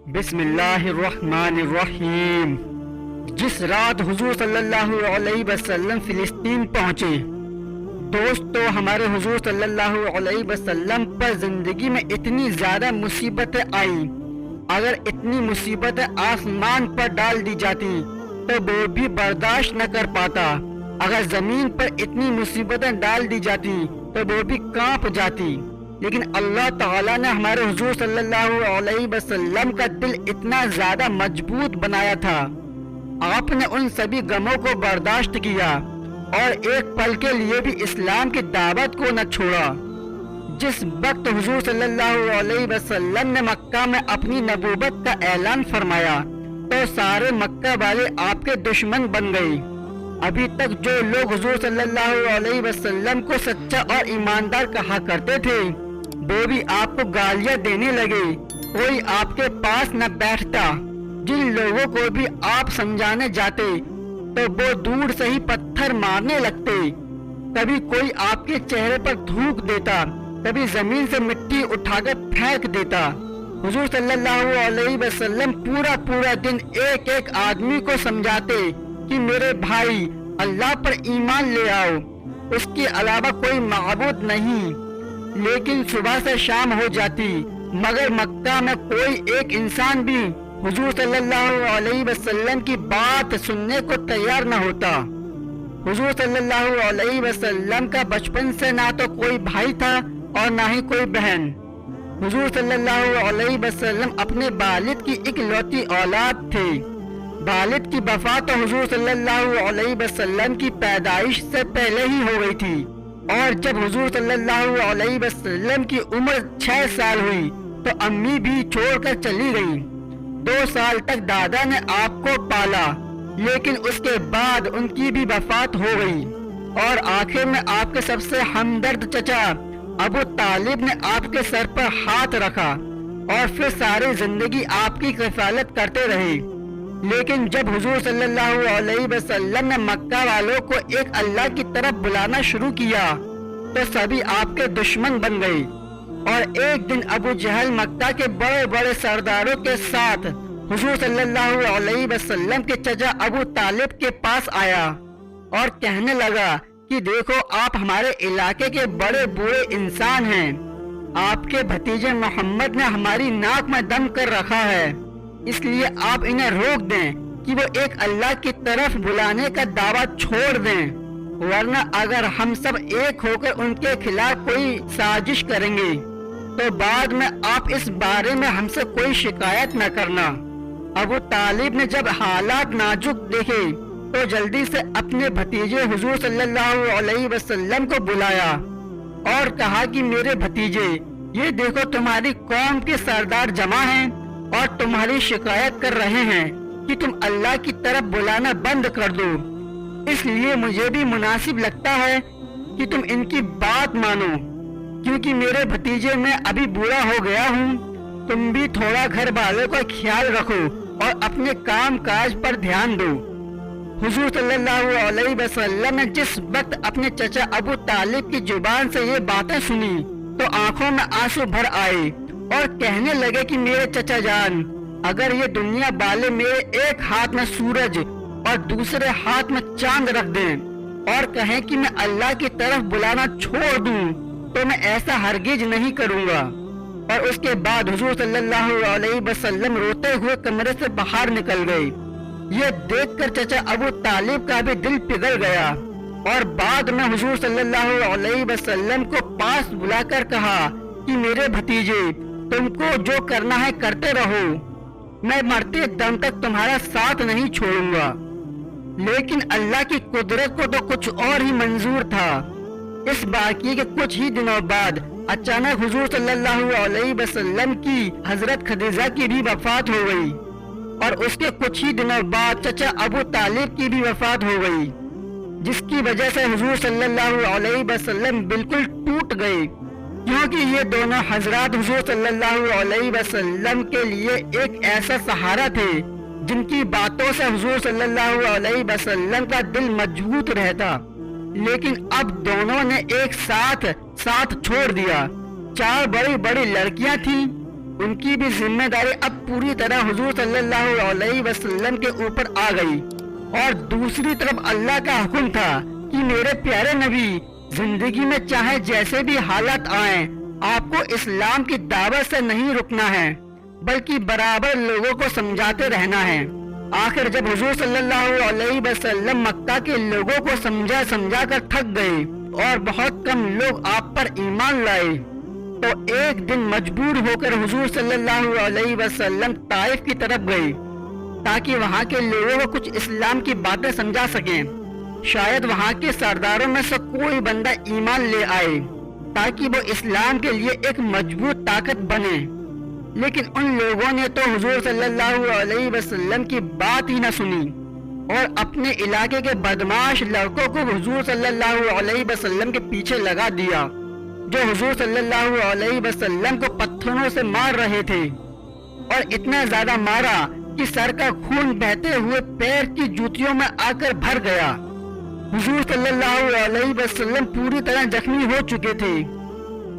بسم اللہ الرحمن الرحیم۔ جس رات حضور صلی اللہ علیہ وسلم فلسطین پہنچے، دوستو ہمارے حضور صلی اللہ علیہ وسلم پر زندگی میں اتنی زیادہ مصیبتیں آئیں، اگر اتنی مصیبتیں آسمان پر ڈال دی جاتی تو وہ بھی برداشت نہ کر پاتا، اگر زمین پر اتنی مصیبتیں ڈال دی جاتی تو وہ بھی کانپ جاتی۔ لیکن اللہ تعالیٰ نے ہمارے حضور صلی اللہ علیہ وسلم کا دل اتنا زیادہ مضبوط بنایا تھا، آپ نے ان سبھی غموں کو برداشت کیا اور ایک پل کے لیے بھی اسلام کی دعوت کو نہ چھوڑا۔ جس وقت حضور صلی اللہ علیہ وسلم نے مکہ میں اپنی نبوت کا اعلان فرمایا تو سارے مکہ والے آپ کے دشمن بن گئے۔ ابھی تک جو لوگ حضور صلی اللہ علیہ وسلم کو سچا اور ایماندار کہا کرتے تھے، وہ بھی آپ کو گالیاں دینے لگے، کوئی آپ کے پاس نہ بیٹھتا۔ جن لوگوں کو بھی آپ سمجھانے جاتے تو وہ دور سے ہی پتھر مارنے لگتے، کبھی کوئی آپ کے چہرے پر تھوک دیتا، کبھی زمین سے مٹی اٹھا کر پھینک دیتا۔ حضور صلی اللہ علیہ وسلم پورا دن ایک ایک آدمی کو سمجھاتے کہ میرے بھائی اللہ پر ایمان لے آؤ، اس کے علاوہ کوئی معبود نہیں۔ لیکن صبح سے شام ہو جاتی مگر مکہ میں کوئی ایک انسان بھی حضور صلی اللہ علیہ وسلم کی بات سننے کو تیار نہ ہوتا۔ حضور صلی اللہ علیہ وسلم کا بچپن سے نہ تو کوئی بھائی تھا اور نہ ہی کوئی بہن۔ حضور صلی اللہ علیہ وسلم اپنے والد کی اکلوتی اولاد تھے۔ والد کی وفات تو حضور صلی اللہ علیہ وسلم کی پیدائش سے پہلے ہی ہو گئی تھی، اور جب حضور صلی اللہ علیہ وسلم کی عمر 6 سال ہوئی تو امی بھی چھوڑ کر چلی گئی۔ 2 سال تک دادا نے آپ کو پالا، لیکن اس کے بعد ان کی بھی وفات ہو گئی، اور آخر میں آپ کے سب سے ہمدرد چچا ابو طالب نے آپ کے سر پر ہاتھ رکھا اور پھر ساری زندگی آپ کی کفالت کرتے رہے۔ لیکن جب حضور صلی اللہ علیہ وسلم نے مکہ والوں کو ایک اللہ کی طرف بلانا شروع کیا تو سبھی آپ کے دشمن بن گئے، اور ایک دن ابو جہل مکہ کے بڑے بڑے سرداروں کے ساتھ حضور صلی اللہ علیہ وسلم کے چچا ابو طالب کے پاس آیا اور کہنے لگا کہ دیکھو آپ ہمارے علاقے کے بڑے بوڑھے انسان ہیں، آپ کے بھتیجے محمد نے ہماری ناک میں دم کر رکھا ہے، اس لیے آپ انہیں روک دیں کہ وہ ایک اللہ کی طرف بلانے کا دعویٰ چھوڑ دیں، ورنہ اگر ہم سب ایک ہو کر ان کے خلاف کوئی سازش کریں گے تو بعد میں آپ اس بارے میں ہم سے کوئی شکایت نہ کرنا۔ ابو طالب نے جب حالات نازک دیکھے تو جلدی سے اپنے بھتیجے حضور صلی اللہ علیہ وسلم کو بلایا اور کہا کہ میرے بھتیجے، یہ دیکھو تمہاری قوم کے سردار جمع ہیں اور تمہاری شکایت کر رہے ہیں کہ تم اللہ کی طرف بلانا بند کر دو، اس لیے مجھے بھی مناسب لگتا ہے کہ تم ان کی بات مانو، کیونکہ میرے بھتیجے میں ابھی بوڑھا ہو گیا ہوں، تم بھی تھوڑا گھر والوں کا خیال رکھو اور اپنے کام کاج پر دھیان دو۔ حضور صلی اللہ علیہ وسلم نے جس وقت اپنے چچا ابو طالب کی زبان سے یہ باتیں سنی تو آنکھوں میں آنسو بھر آئے اور کہنے لگے کہ میرے چچا جان، اگر یہ دنیا والے میرے ایک ہاتھ میں سورج اور دوسرے ہاتھ میں چاند رکھ دیں اور کہیں کہ میں اللہ کی طرف بلانا چھوڑ دوں تو میں ایسا ہرگز نہیں کروں گا۔ اور اس کے بعد حضور صلی اللہ علیہ وسلم روتے ہوئے کمرے سے باہر نکل گئے۔ یہ دیکھ کر چچا ابو طالب کا بھی دل پگھل گیا، اور بعد میں حضور صلی اللہ علیہ وسلم کو پاس بلا کر کہا کہ میرے بھتیجے، تم کو جو کرنا ہے کرتے رہو، میں مرتے دم تک تمہارا ساتھ نہیں چھوڑوں گا۔ لیکن اللہ کی قدرت کو تو کچھ اور ہی منظور تھا۔ اس واقعے کے کچھ ہی دنوں بعد اچانک حضور صلی اللہ علیہ وسلم کی حضرت خدیجہ کی بھی وفات ہو گئی، اور اس کے کچھ ہی دنوں بعد چچا ابو طالب کی بھی وفات ہو گئی، جس کی وجہ سے حضور صلی اللہ علیہ وسلم بالکل ٹوٹ گئے، کیونکہ یہ دونوں حضرات حضور صلی اللہ علیہ وسلم کے لیے ایک ایسا سہارا تھے جن کی باتوں سے حضور صلی اللہ علیہ وسلم کا دل مضبوط رہتا۔ لیکن اب دونوں نے ایک ساتھ چھوڑ دیا۔ 4 بڑی بڑی لڑکیاں تھیں، ان کی بھی ذمہ داری اب پوری طرح حضور صلی اللہ علیہ وسلم کے اوپر آ گئی، اور دوسری طرف اللہ کا حکم تھا کہ میرے پیارے نبی، زندگی میں چاہے جیسے بھی حالات آئیں، آپ کو اسلام کی دعوت سے نہیں رکنا ہے، بلکہ برابر لوگوں کو سمجھاتے رہنا ہے۔ آخر جب حضور صلی اللہ علیہ وسلم مکہ کے لوگوں کو سمجھا کر تھک گئے اور بہت کم لوگ آپ پر ایمان لائے، تو ایک دن مجبور ہو کر حضور صلی اللہ علیہ وسلم طائف کی طرف گئے تاکہ وہاں کے لوگوں کو کچھ اسلام کی باتیں سمجھا سکیں۔ شاید وہاں کے سرداروں میں سے کوئی بندہ ایمان لے آئے تاکہ وہ اسلام کے لیے ایک مضبوط طاقت بنے، لیکن ان لوگوں نے تو حضور صلی اللہ علیہ وسلم کی بات ہی نہ سنی اور اپنے علاقے کے بدماش لڑکوں کو حضور صلی اللہ علیہ وسلم کے پیچھے لگا دیا، جو حضور صلی اللہ علیہ وسلم کو پتھروں سے مار رہے تھے، اور اتنا زیادہ مارا کہ سر کا خون بہتے ہوئے پیر کی جوتیوں میں آ کر بھر گیا۔ حضور صلی اللہ علیہ وسلم پوری طرح زخمی ہو چکے تھے۔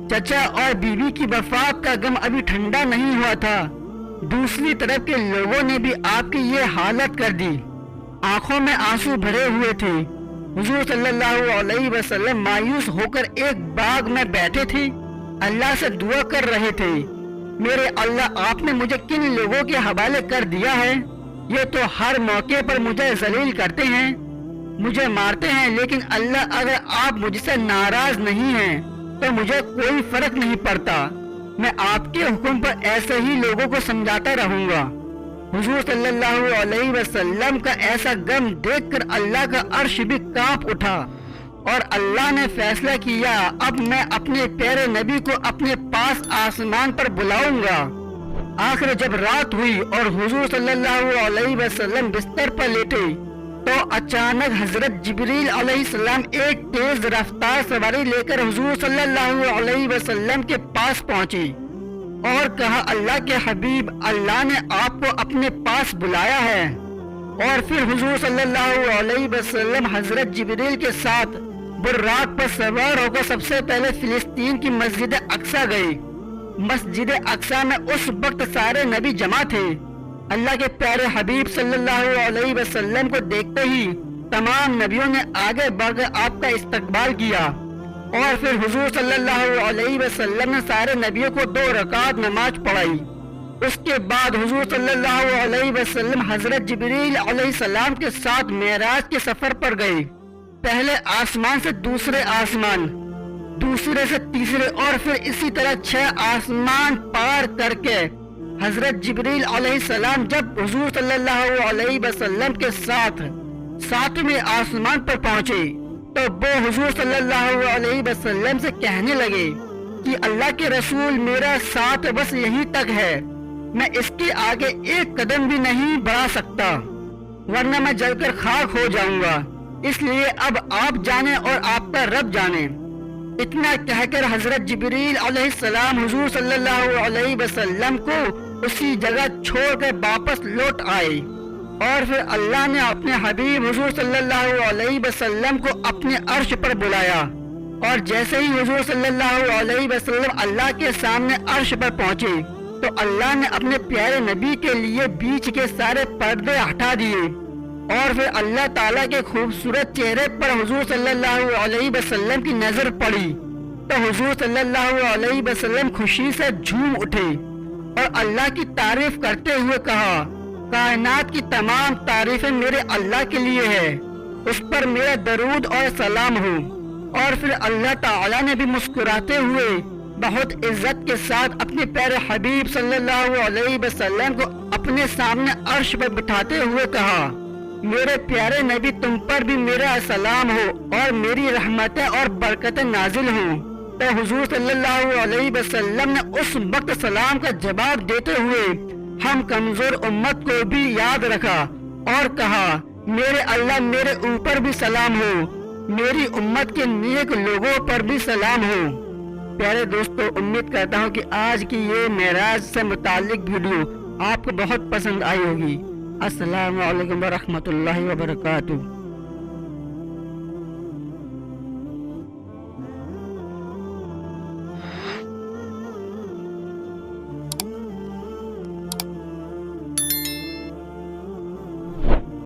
چچا اور بیوی کی وفات کا غم ابھی ٹھنڈا نہیں ہوا تھا، دوسری طرف کے لوگوں نے بھی آپ کی یہ حالت کر دی، آنکھوں میں آنسو بھرے ہوئے تھے۔ حضور صلی اللہ علیہ وسلم مایوس ہو کر ایک باغ میں بیٹھے تھے، اللہ سے دعا کر رہے تھے، میرے اللہ، آپ نے مجھے کن لوگوں کے حوالے کر دیا ہے؟ یہ تو ہر موقع پر مجھے ذلیل کرتے ہیں، مجھے مارتے ہیں، لیکن اللہ اگر آپ مجھ سے ناراض نہیں ہیں تو مجھے کوئی فرق نہیں پڑتا، میں آپ کے حکم پر ایسے ہی لوگوں کو سمجھاتا رہوں گا۔ حضور صلی اللہ علیہ وسلم کا ایسا غم دیکھ کر اللہ کا عرش بھی کانپ اٹھا، اور اللہ نے فیصلہ کیا اب میں اپنے پیارے نبی کو اپنے پاس آسمان پر بلاؤں گا۔ آخر جب رات ہوئی اور حضور صلی اللہ علیہ وسلم بستر پر لیٹے تو اچانک حضرت جبریل علیہ السلام ایک تیز رفتار سواری لے کر حضور صلی اللہ علیہ وسلم کے پاس پہنچے اور کہا، اللہ کے حبیب، اللہ نے آپ کو اپنے پاس بلایا ہے۔ اور پھر حضور صلی اللہ علیہ وسلم حضرت جبریل کے ساتھ براق پر سوار ہو کر سب سے پہلے فلسطین کی مسجد اقصی گئے۔ مسجد اقصی میں اس وقت سارے نبی جمع تھے۔ اللہ کے پیارے حبیب صلی اللہ علیہ وسلم کو دیکھتے ہی تمام نبیوں نے آگے بڑھ کر آپ کا استقبال کیا، اور پھر حضور صلی اللہ علیہ وسلم نے سارے نبیوں کو 2 رکعت نماز پڑھائی۔ اس کے بعد حضور صلی اللہ علیہ وسلم حضرت جبریل علیہ السلام کے ساتھ معراج کے سفر پر گئے، پہلے آسمان سے دوسرے آسمان، دوسرے سے تیسرے، اور پھر اسی طرح 6 آسمان پار کر کے حضرت جبریل علیہ السلام جب حضور صلی اللہ علیہ وسلم کے ساتھ 7ویں آسمان پر پہنچے تو وہ حضور صلی اللہ علیہ وسلم سے کہنے لگے کہ اللہ کے رسول، میرا ساتھ بس یہیں تک ہے، میں اس کے آگے ایک قدم بھی نہیں بڑھا سکتا، ورنہ میں جل کر خاک ہو جاؤں گا، اس لیے اب آپ جانیں اور آپ کا رب جانے۔ اتنا کہہ کر حضرت جبریل علیہ السلام حضور صلی اللہ علیہ وسلم کو اسی جگہ چھوڑ کر واپس لوٹ آئے، اور پھر اللہ نے اپنے حبیب حضور صلی اللہ علیہ وسلم کو اپنے عرش پر بلایا، اور جیسے ہی حضور صلی اللہ علیہ وسلم اللہ کے سامنے عرش پر پہنچے تو اللہ نے اپنے پیارے نبی کے لیے بیچ کے سارے پردے ہٹا دیے، اور پھر اللہ تعالیٰ کے خوبصورت چہرے پر حضور صلی اللہ علیہ وسلم کی نظر پڑی تو حضور صلی اللہ علیہ وسلم خوشی سے جھوم اٹھے اور اللہ کی تعریف کرتے ہوئے کہا، کائنات کی تمام تعریفیں میرے اللہ کے لیے ہے، اس پر میرا درود اور سلام ہو۔ اور پھر اللہ تعالیٰ نے بھی مسکراتے ہوئے بہت عزت کے ساتھ اپنے پیارے حبیب صلی اللہ علیہ وسلم کو اپنے سامنے عرش پر بٹھاتے ہوئے کہا، میرے پیارے نبی، تم پر بھی میرا سلام ہو اور میری رحمتیں اور برکتیں نازل ہوں۔ تو حضور صلی اللہ علیہ وسلم نے اس وقت سلام کا جواب دیتے ہوئے ہم کمزور امت کو بھی یاد رکھا اور کہا، میرے اللہ، میرے اوپر بھی سلام ہو، میری امت کے نیک لوگوں پر بھی سلام ہو۔ پیارے دوستو، امید کرتا ہوں کہ آج کی یہ معراج سے متعلق ویڈیو آپ کو بہت پسند آئی ہوگی۔ السلام علیکم ورحمۃ اللہ وبرکاتہ۔